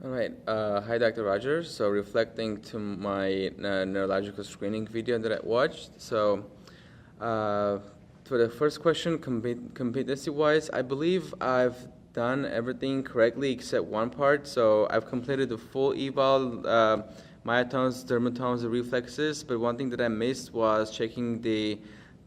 All right. Hi, Dr. Rogers. So reflecting to my neurological screening video that I watched. So for the first question, competency-wise, I believe I've done everything correctly except one part. So I've completed the full eval, myotones, dermatomes, the reflexes. But one thing that I missed was checking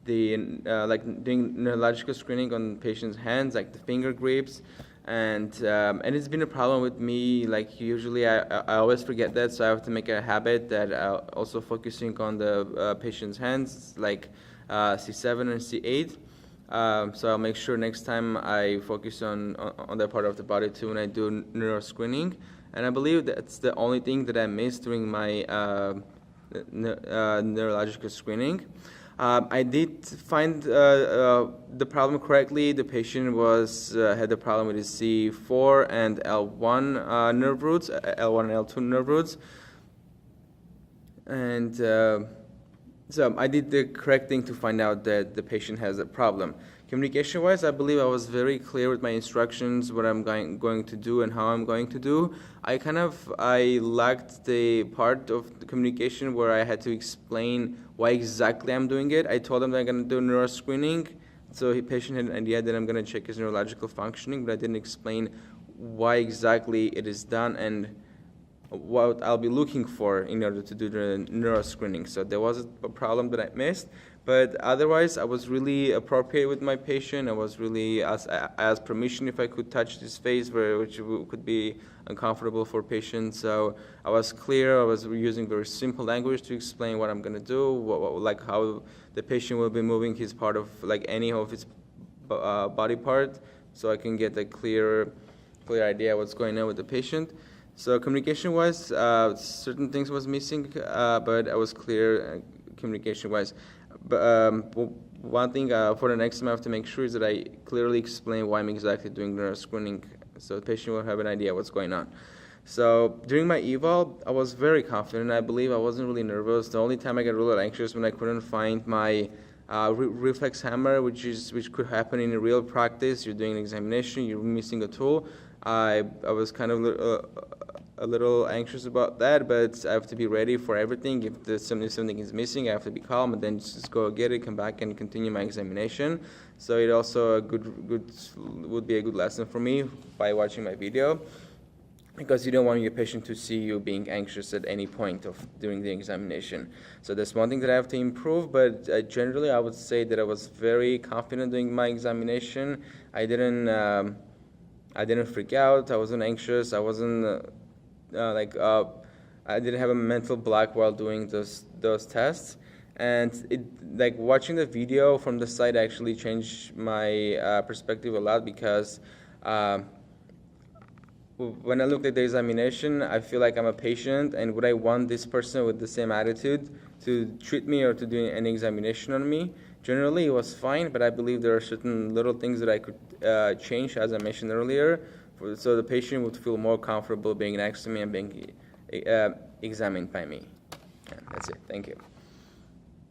like doing neurological screening on patients' hands, like the finger grips. And it's been a problem with me. Like usually, I always forget that, so I have to make a habit that also focusing on the patient's hands, like C7 and C8. So I'll make sure next time I focus on that part of the body too when I do neuro screening. And I believe that's the only thing that I missed during my neurological screening. I did find the problem correctly. The patient had a problem with his C4 and L1 nerve roots, L1 and L2 nerve roots. And so I did the correct thing to find out that the patient has a problem. Communication-wise, I believe I was very clear with my instructions, what I'm going to do and how I'm going to do. I lacked the part of the communication where I had to explain why exactly I'm doing it. I told him that I'm going to do neuro screening, so the patient had an idea that I'm going to check his neurological functioning, but I didn't explain why exactly it is done and what I'll be looking for in order to do the neuro screening. So there was a problem that I missed, but otherwise I was really appropriate with my patient. I was really asked permission if I could touch his face, which could be uncomfortable for patients. So I was clear. I was using very simple language to explain what I'm going to do, like how the patient will be moving his part of, like any of his body part, so I can get a clear idea what's going on with the patient. So communication-wise, certain things was missing, but I was clear communication-wise. But one thing for the next time I have to make sure is that I clearly explain why I'm exactly doing neuro screening, so the patient will have an idea what's going on. So during my eval, I was very confident. I believe I wasn't really nervous. The only time I got really anxious when I couldn't find my reflex hammer, which could happen in a real practice. You're doing an examination, you're missing a tool. I was kind of a little anxious about that, but I have to be ready for everything. If something is missing, I have to be calm and then just go get it, come back and continue my examination. So it also would be a good lesson for me by watching my video, because you don't want your patient to see you being anxious at any point during the examination. So that's one thing that I have to improve, but generally I would say that I was very confident during my examination. I didn't freak out. I wasn't anxious. I wasn't I didn't have a mental block while doing those tests. And watching the video from the side actually changed my perspective a lot, because when I looked at the examination, I feel like I'm a patient, and would I want this person with the same attitude to treat me or to do an examination on me? Generally, it was fine, but I believe there are certain little things that I could change, as I mentioned earlier, so the patient would feel more comfortable being next to me and being examined by me. Yeah, that's it. Thank you.